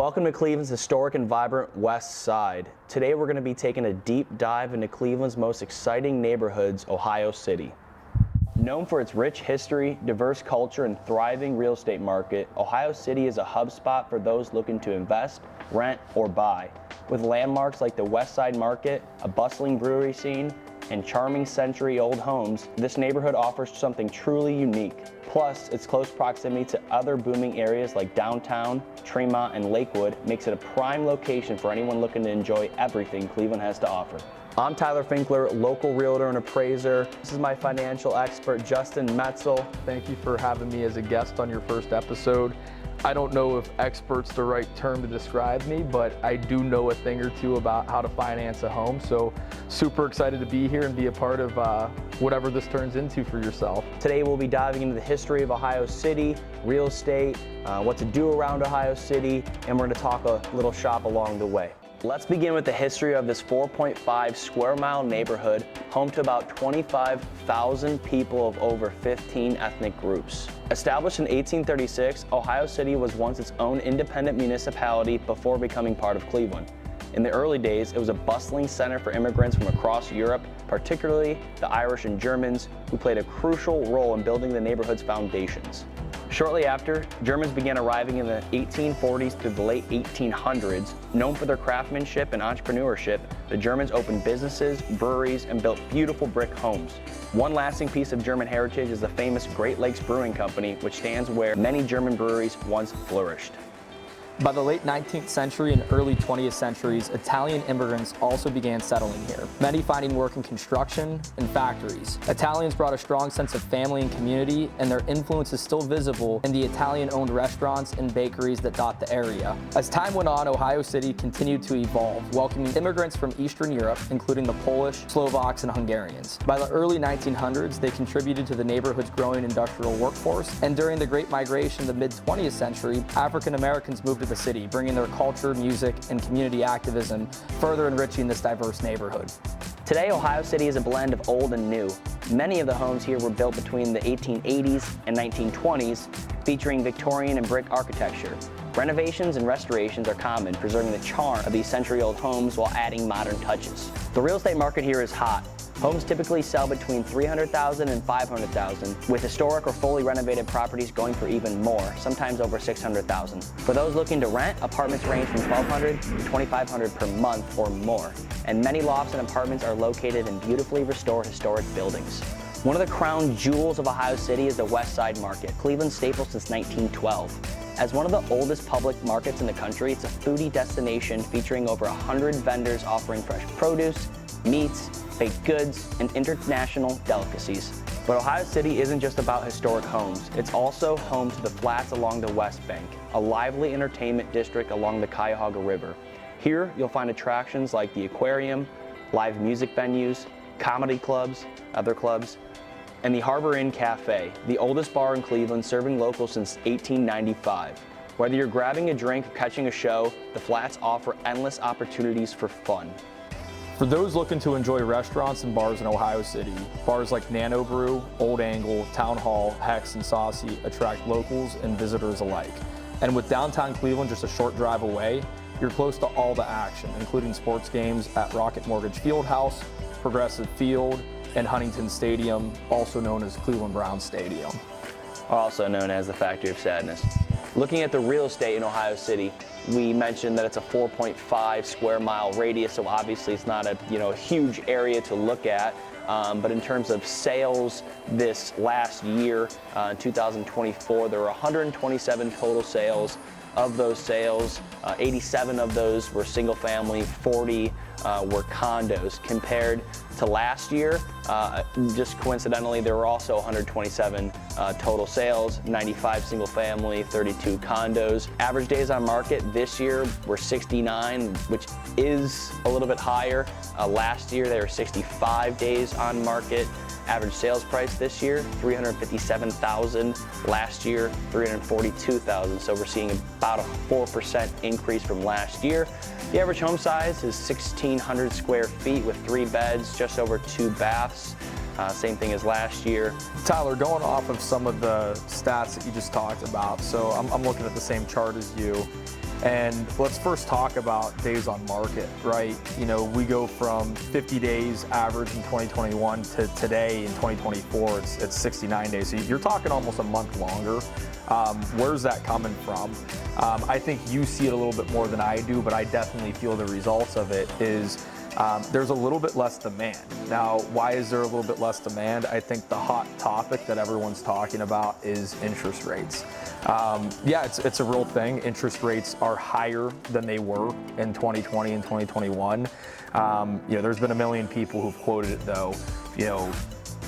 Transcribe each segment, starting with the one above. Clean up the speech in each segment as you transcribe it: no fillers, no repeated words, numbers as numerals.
Welcome to Cleveland's historic and vibrant West Side. Today we're going to be taking a deep dive into Cleveland's most exciting neighborhoods, Ohio City. Known for its rich history, diverse culture, and thriving real estate market, Ohio City is a hub spot for those looking to invest, rent, or buy. With landmarks like the West Side Market, a bustling brewery scene, and charming century-old homes, this neighborhood offers something truly unique. Plus, its close proximity to other booming areas like downtown, Tremont, and Lakewood makes it a prime location for anyone looking to enjoy everything Cleveland has to offer. I'm Tyler Finkler, local realtor and appraiser. This is my financial expert, Justin Metzel. Thank you for having me as a guest on your first episode. I don't know if expert's the right term to describe me, but I do know a thing or two about how to finance a home. So super excited to be here and be a part of whatever this turns into for yourself. Today we'll be diving into the history of Ohio City, real estate, what to do around Ohio City, and we're going to talk a little shop along the way. Let's begin with the history of this 4.5 square mile neighborhood, home to about 25,000 people of over 15 ethnic groups. Established in 1836, Ohio City was once its own independent municipality before becoming part of Cleveland. In the early days, it was a bustling center for immigrants from across Europe, particularly the Irish and Germans, who played a crucial role in building the neighborhood's foundations. Shortly after, Germans began arriving in the 1840s through the late 1800s. Known for their craftsmanship and entrepreneurship, the Germans opened businesses, breweries, and built beautiful brick homes. One lasting piece of German heritage is the famous Great Lakes Brewing Company, which stands where many German breweries once flourished. By the late 19th century and early 20th centuries, Italian immigrants also began settling here, many finding work in construction and factories. Italians brought a strong sense of family and community, and their influence is still visible in the Italian-owned restaurants and bakeries that dot the area. As time went on, Ohio City continued to evolve, welcoming immigrants from Eastern Europe, including the Polish, Slovaks, and Hungarians. By the early 1900s, they contributed to the neighborhood's growing industrial workforce, and during the Great Migration of the mid-20th century, African Americans moved to the city, bringing their culture, music, and community activism, further enriching this diverse neighborhood. Today, Ohio City is a blend of old and new. Many of the homes here were built between the 1880s and 1920s, featuring Victorian and brick architecture. Renovations and restorations are common, preserving the charm of these century-old homes while adding modern touches. The real estate market here is hot. Homes typically sell between $300,000 and $500,000, with historic or fully renovated properties going for even more, sometimes over $600,000. For those looking to rent, apartments range from $1,200 to $2,500 per month or more, and many lofts and apartments are located in beautifully restored historic buildings. One of the crown jewels of Ohio City is the West Side Market, Cleveland's staple since 1912. As one of the oldest public markets in the country, it's a foodie destination featuring over 100 vendors offering fresh produce, meats, baked goods, and international delicacies. But Ohio City isn't just about historic homes. It's also home to the flats along the West Bank, a lively entertainment district along the Cuyahoga River. Here, you'll find attractions like the aquarium, live music venues, comedy clubs, other clubs, and the Harbor Inn Cafe, the oldest bar in Cleveland, serving locals since 1895. Whether you're grabbing a drink or catching a show, the flats offer endless opportunities for fun. For those looking to enjoy restaurants and bars in Ohio City, bars like Nano Brew, Old Angle, Town Hall, Hex, and Saucy attract locals and visitors alike. And with downtown Cleveland just a short drive away, you're close to all the action, including sports games at Rocket Mortgage Fieldhouse, Progressive Field, and Huntington Stadium, also known as Cleveland Browns Stadium. Also known as the Factory of Sadness. Looking at the real estate in Ohio City, we mentioned that it's a 4.5 square mile radius, so obviously it's not a huge area to look at. But in terms of sales this last year, 2024, there were 127 total sales. Of those sales, 87 of those were single family, 40 were condos. Compared to last year, just coincidentally, there were also 127 total sales, 95 single family, 32 condos. Average days on market this year were 69, which is a little bit higher. Last year, they were 65 days on market. Average sales price this year, $357,000. Last year, $342,000. So we're seeing about a 4% increase from last year. The average home size is 1,600 square feet with 3 beds, just over 2 baths. Same thing as last year. Tyler, going off of some of the stats that you just talked about, so I'm looking at the same chart as you. And let's first talk about days on market, right? You know, we go from 50 days average in 2021 to today in 2024, it's 69 days. So you're talking almost a month longer. Where's that coming from? I think you see it a little bit more than I do, but I definitely feel the results of it is there's a little bit less demand. Now, why is there a little bit less demand? I think the hot topic that everyone's talking about is interest rates. Yeah, it's a real thing. Interest rates are higher than they were in 2020 and 2021. You know, there's been a million people who've quoted it though, you know,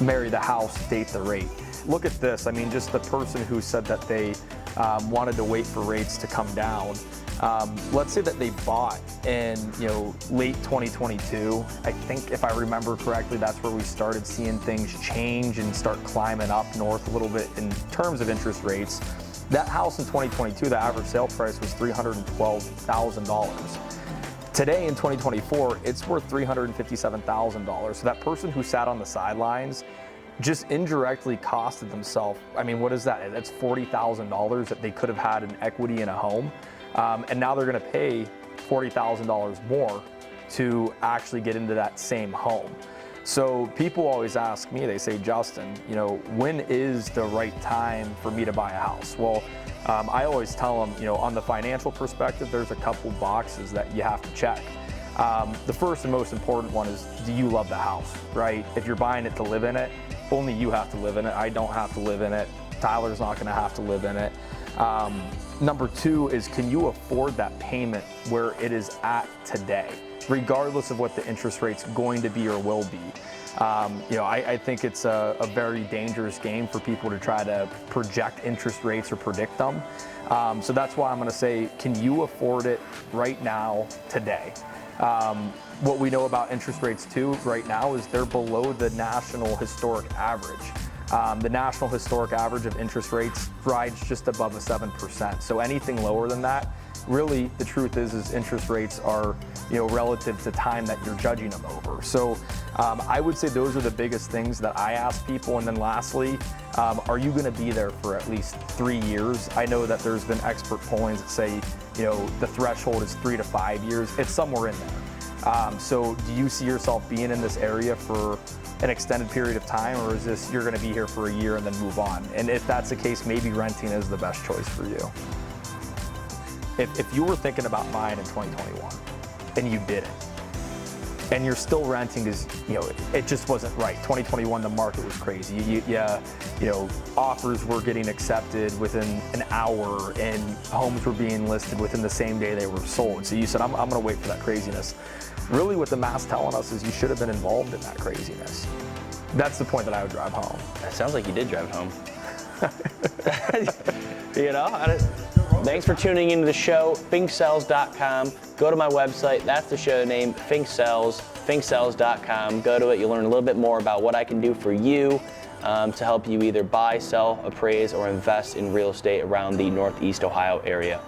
marry the house, date the rate. Look at this. I mean, just the person who said that they wanted to wait for rates to come down. Let's say that they bought in, you know, late 2022. I think if I remember correctly, that's where we started seeing things change and start climbing up north a little bit in terms of interest rates. That house in 2022, the average sale price was $312,000. Today in 2024, it's worth $357,000. So that person who sat on the sidelines just indirectly costed themselves. I mean, what is that? That's $40,000 that they could have had in equity in a home. And now they're going to pay $40,000 more to actually get into that same home. So people always ask me, they say, Justin, you know, when is the right time for me to buy a house? Well, I always tell them, you know, on the financial perspective, there's a couple boxes that you have to check. The first and most important one is, do you love the house, right? If you're buying it to live in it, only you have to live in it. I don't have to live in it. Tyler's not going to have to live in it. Number two is, can you afford that payment where it is at today, regardless of what the interest rate's going to be or will be? You know, I think it's a very dangerous game for people to try to project interest rates or predict them. So that's why I'm going to say, can you afford it right now, today? What we know about interest rates too right now is they're below the national historic average. The national historic average of interest rates rides just above a 7%. So anything lower than that, really the truth is interest rates are, you know, relative to time that you're judging them over. So I would say those are the biggest things that I ask people. And then lastly, are you going to be there for at least 3 years? I know that there's been expert pollings that say, you know, the threshold is 3 to 5 years. It's somewhere in there. So do you see yourself being in this area for an extended period of time, or is this you're going to be here for a year and then move on? And if that's the case, maybe renting is the best choice for you. If you were thinking about buying in 2021 and you didn't, and you're still renting because, you know, it just wasn't right. 2021, the market was crazy. You know, offers were getting accepted within an hour and homes were being listed within the same day they were sold. So you said, I'm going to wait for that craziness. Really what the math's telling us is you should have been involved in that craziness. That's the point that I would drive home. It sounds like you did drive home. You know, thanks for tuning into the show, finksells.com. Go to my website, that's the show name, finksells.com. Go to it, you'll learn a little bit more about what I can do for you to help you either buy, sell, appraise, or invest in real estate around the Northeast Ohio area.